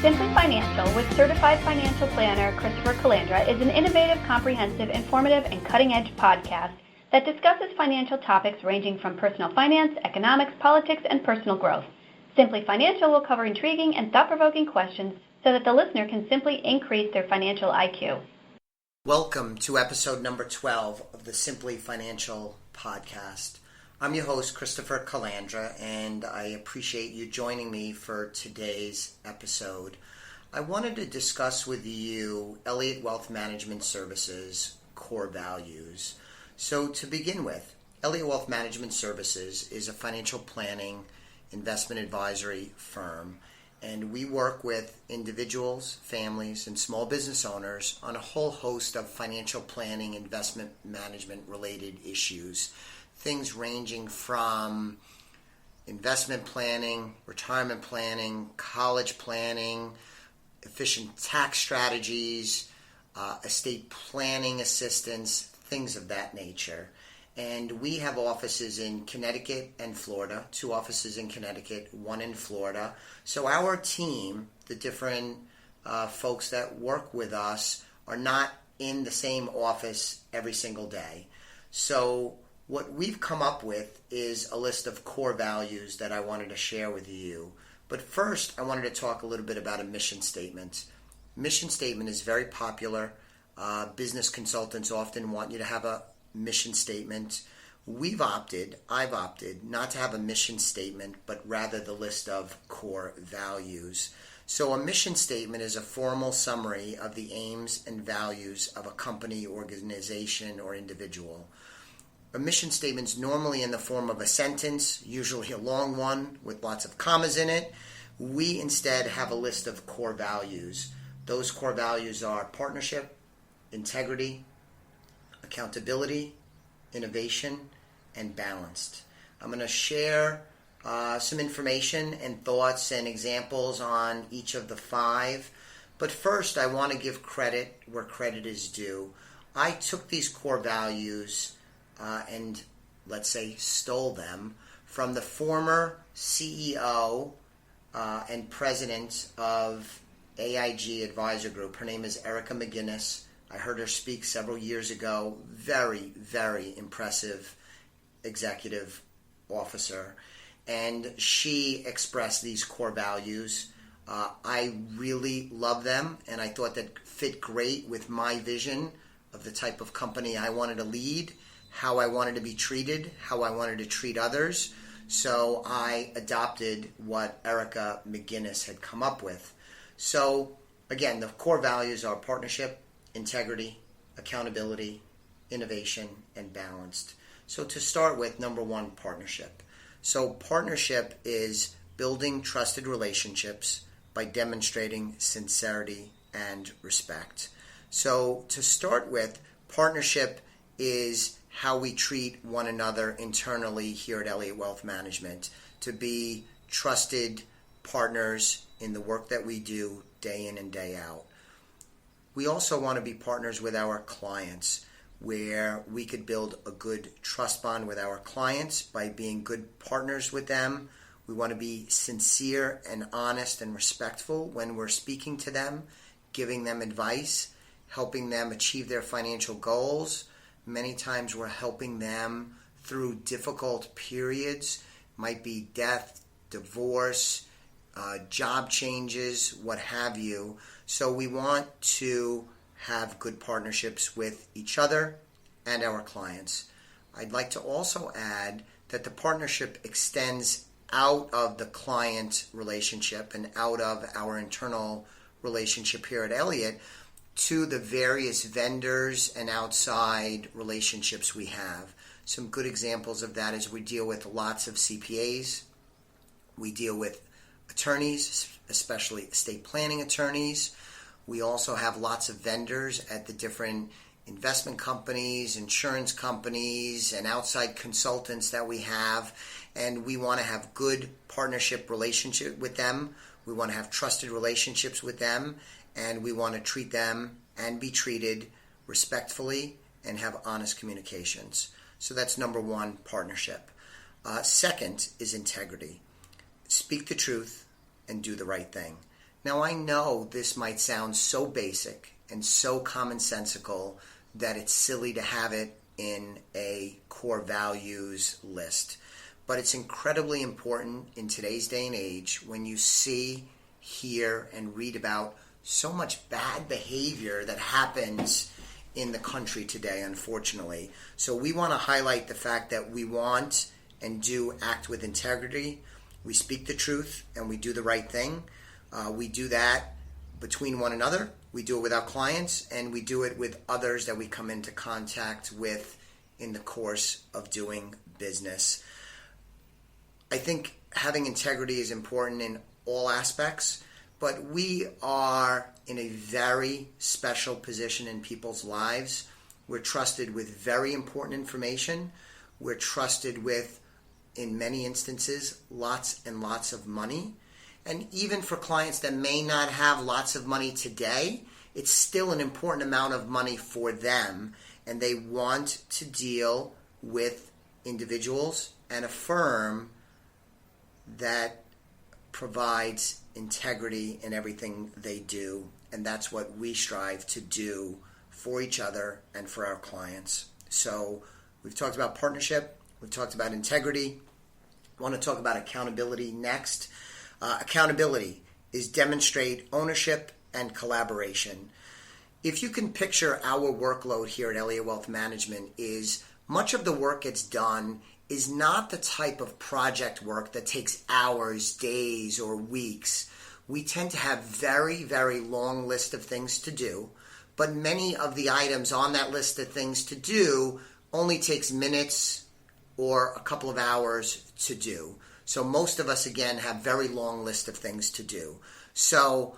Simply Financial with Certified Financial Planner Christopher Calandra is an innovative, comprehensive, informative, and cutting-edge podcast that discusses financial topics ranging from personal finance, economics, politics, and personal growth. Simply Financial will cover intriguing and thought-provoking questions so that the listener can simply increase their financial IQ. Welcome to episode number 12 of the Simply Financial podcast. I'm your host, Christopher Calandra, and I appreciate you joining me for today's episode. I wanted to discuss with you Elliott Wealth Management Services core values. So to begin with, Elliott Wealth Management Services is a financial planning investment advisory firm, and we work with individuals, families, and small business owners on a whole host of financial planning, investment management related issues. Things ranging from investment planning, retirement planning, college planning, efficient tax strategies, estate planning assistance, things of that nature. And we have offices in Connecticut and Florida, 2 offices in Connecticut, 1 in Florida. So our team, the different folks that work with us, are not in the same office every single day. So what we've come up with is a list of core values that I wanted to share with you. But first, I wanted to talk a little bit about a mission statement. Mission statement is very popular. Business consultants often want you to have a mission statement. I've opted not to have a mission statement, but rather the list of core values. So a mission statement is a formal summary of the aims and values of a company, organization, or individual. A mission statement is normally in the form of a sentence, usually a long one with lots of commas in it. We instead have a list of core values. Those core values are partnership, integrity, accountability, innovation, and balanced. I'm going to share some information and thoughts and examples on each of the 5. But first, I want to give credit where credit is due. I took these core values and, let's say, stole them from the former CEO and president of AIG Advisor Group. Her name is Erica McGinnis. I heard her speak several years ago. Very, very impressive executive officer. And she expressed these core values. I really love them, and I thought that fit great with my vision of the type of company I wanted to lead, how I wanted to be treated, how I wanted to treat others. So I adopted what Erica McGinnis had come up with. So again, the core values are partnership, integrity, accountability, innovation, and balanced. So to start with, number 1, partnership. So partnership is building trusted relationships by demonstrating sincerity and respect. So to start with, partnership is how we treat one another internally here at Elliott Wealth Management, to be trusted partners in the work that we do day in and day out. We also want to be partners with our clients, where we could build a good trust bond with our clients by being good partners with them. We want to be sincere and honest and respectful when we're speaking to them, giving them advice, helping them achieve their financial goals. Many times we're helping them through difficult periods, might be death, divorce, job changes, what have you. So we want to have good partnerships with each other and our clients. I'd like to also add that the partnership extends out of the client relationship and out of our internal relationship here at Elliott to the various vendors and outside relationships we have. Some good examples of that is we deal with lots of CPAs. We deal with attorneys, especially estate planning attorneys. We also have lots of vendors at the different investment companies, insurance companies, and outside consultants that we have. And we want to have good partnership relationship with them. We want to have trusted relationships with them. And we want to treat them and be treated respectfully and have honest communications. So that's number 1, partnership. Second is integrity. Speak the truth and do the right thing. Now, I know this might sound so basic and so commonsensical that it's silly to have it in a core values list. But it's incredibly important in today's day and age when you see, hear, and read about so much bad behavior that happens in the country today, unfortunately. So we want to highlight the fact that we want and do act with integrity. We speak the truth and we do the right thing. We do that between one another. We do it with our clients, and we do it with others that we come into contact with in the course of doing business. I think having integrity is important in all aspects, but we are in a very special position in people's lives. We're trusted with very important information. We're trusted with, in many instances, lots and lots of money. And even for clients that may not have lots of money today, it's still an important amount of money for them. And they want to deal with individuals and a firm that provides integrity in everything they do. And that's what we strive to do for each other and for our clients. So we've talked about partnership. We've talked about integrity. I want to talk about accountability next. Accountability is demonstrate ownership and collaboration. If you can picture our workload here at Elliott Wealth Management, is much of the work gets done is not the type of project work that takes hours, days, or weeks. We tend to have very, very long list of things to do, but many of the items on that list of things to do only takes minutes or a couple of hours to do. So most of us, again, have very long list of things to do. So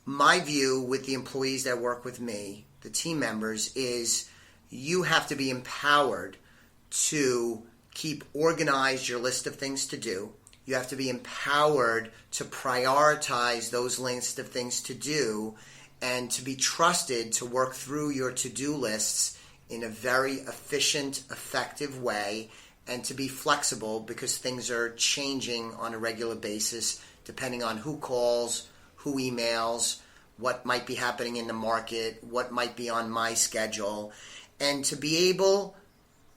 my view with the employees that work with me, the team members, is you have to be empowered to keep organized your list of things to do. You have to be empowered to prioritize those lists of things to do and to be trusted to work through your to-do lists in a very efficient, effective way, and to be flexible because things are changing on a regular basis depending on who calls, who emails, what might be happening in the market, what might be on my schedule. And to be able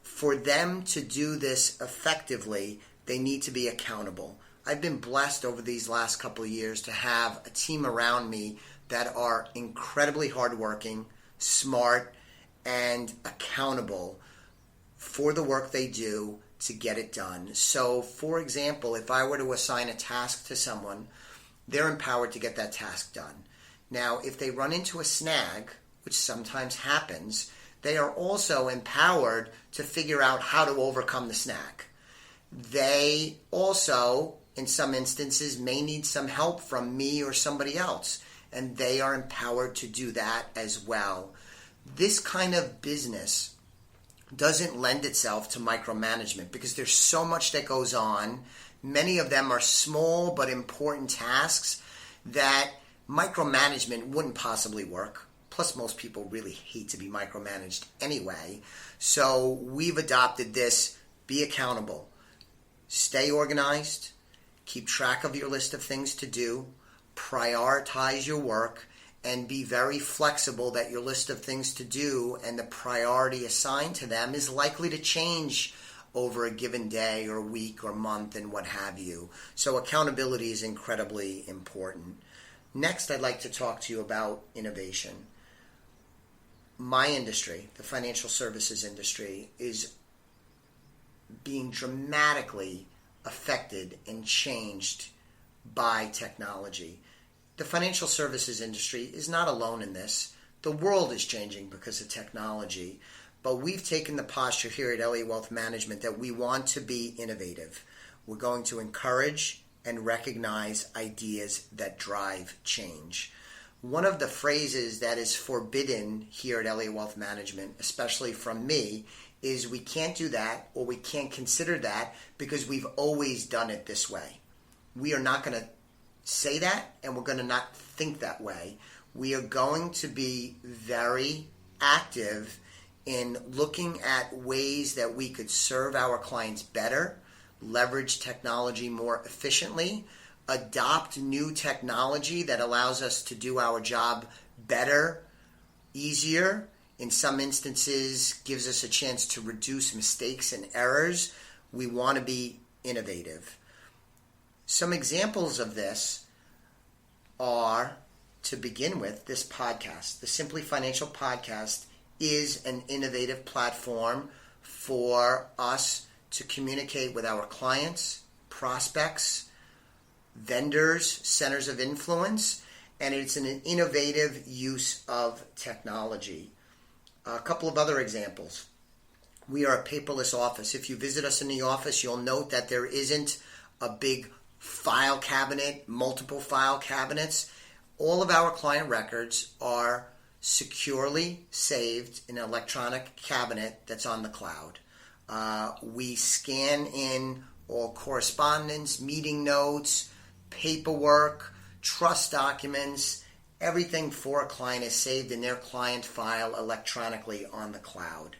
for them to do this effectively, they need to be accountable. I've been blessed over these last couple of years to have a team around me that are incredibly hardworking, smart, and accountable for the work they do to get it done. So, for example, if I were to assign a task to someone, they're empowered to get that task done. Now, if they run into a snag, which sometimes happens, they are also empowered to figure out how to overcome the snag. They also, in some instances, may need some help from me or somebody else, and they are empowered to do that as well. This kind of business doesn't lend itself to micromanagement because there's so much that goes on. Many of them are small but important tasks that micromanagement wouldn't possibly work. Plus, most people really hate to be micromanaged anyway. So we've adopted this: be accountable, stay organized, keep track of your list of things to do, prioritize your work, and be very flexible that your list of things to do and the priority assigned to them is likely to change over a given day or week or month and what have you. So accountability is incredibly important. Next, I'd like to talk to you about innovation. My industry, the financial services industry, is being dramatically affected and changed by technology. The financial services industry is not alone in this. The world is changing because of technology, but we've taken the posture here at Elliott Wealth Management that we want to be innovative. We're going to encourage and recognize ideas that drive change. One of the phrases that is forbidden here at Elliott Wealth Management, especially from me, is we can't do that or we can't consider that because we've always done it this way. We are not going to say that, and we're going to not think that way. We are going to be very active in looking at ways that we could serve our clients better, leverage technology more efficiently, adopt new technology that allows us to do our job better, easier, in some instances gives us a chance to reduce mistakes and errors. We want to be innovative. Some examples of this are, to begin with, this podcast. The Simply Financial Podcast is an innovative platform for us to communicate with our clients, prospects, vendors, centers of influence, and it's an innovative use of technology. A couple of other examples. We are a paperless office. If you visit us in the office, you'll note that there isn't a big file cabinet, multiple file cabinets. All of our client records are securely saved in an electronic cabinet that's on the cloud. We scan in all correspondence, meeting notes, paperwork, trust documents. Everything for a client is saved in their client file electronically on the cloud.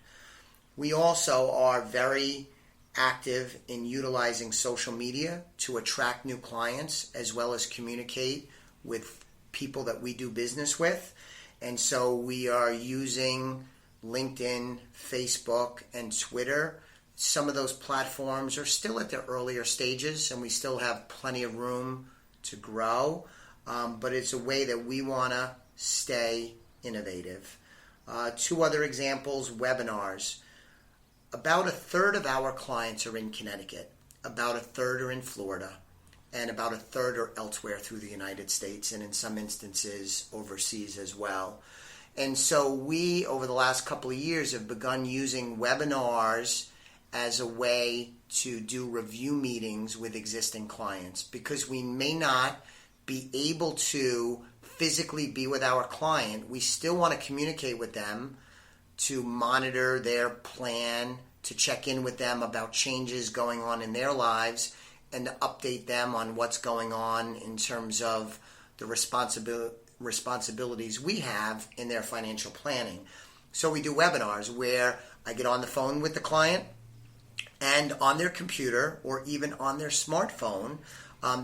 We also are very active in utilizing social media to attract new clients as well as communicate with people that we do business with. And so we are using LinkedIn, Facebook, and Twitter. Some of those platforms are still at their earlier stages, and we still have plenty of room to grow. But it's a way that we want to stay innovative. Two other examples, webinars. About a third of our clients are in Connecticut. About a third are in Florida. And about a third are elsewhere through the United States, and in some instances overseas as well. And so we, over the last couple of years, have begun using webinars as a way to do review meetings with existing clients, because we may not be able to physically be with our client. We still want to communicate with them to monitor their plan, to check in with them about changes going on in their lives, and to update them on what's going on in terms of the responsibilities we have in their financial planning. So we do webinars where I get on the phone with the client, and on their computer or even on their smartphone,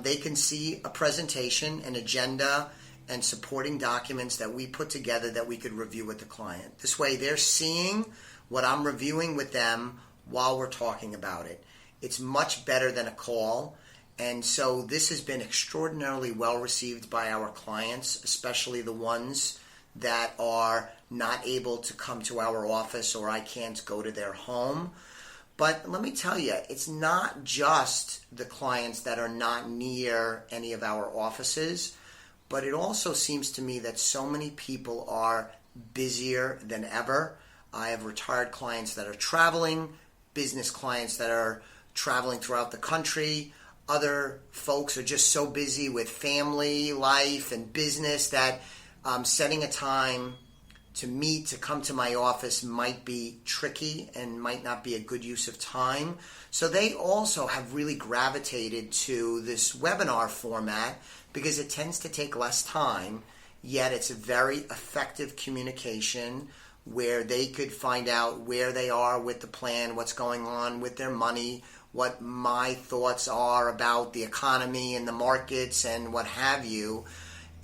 they can see a presentation, an agenda, and supporting documents that we put together that we could review with the client. This way they're seeing what I'm reviewing with them while we're talking about it. It's much better than a call. And so this has been extraordinarily well received by our clients, especially the ones that are not able to come to our office or I can't go to their home. But let me tell you, it's not just the clients that are not near any of our offices, but it also seems to me that so many people are busier than ever. I have retired clients that are traveling, business clients that are traveling throughout the country. Other folks are just so busy with family, life, and business that setting a time to meet, to come to my office might be tricky and might not be a good use of time. So they also have really gravitated to this webinar format because it tends to take less time, yet it's a very effective communication where they could find out where they are with the plan, what's going on with their money, what my thoughts are about the economy and the markets and what have you.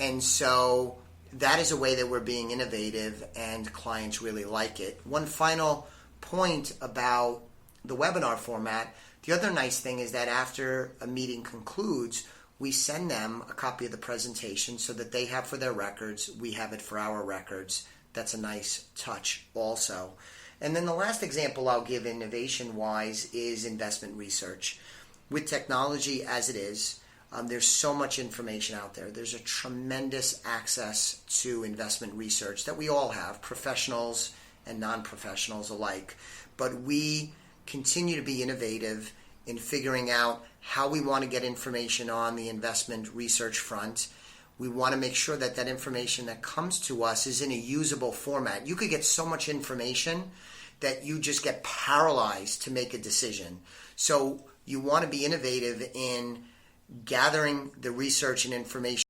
And so that is a way that we're being innovative, and clients really like it. One final point about the webinar format, the other nice thing is that after a meeting concludes, we send them a copy of the presentation so that they have for their records, we have it for our records. That's a nice touch also. And then the last example I'll give innovation-wise is investment research. With technology as it is, there's so much information out there. There's a tremendous access to investment research that we all have, professionals and non-professionals alike. But we continue to be innovative in figuring out how we want to get information on the investment research front. We want to make sure that that information that comes to us is in a usable format. You could get so much information that you just get paralyzed to make a decision. So you want to be innovative in gathering the research and information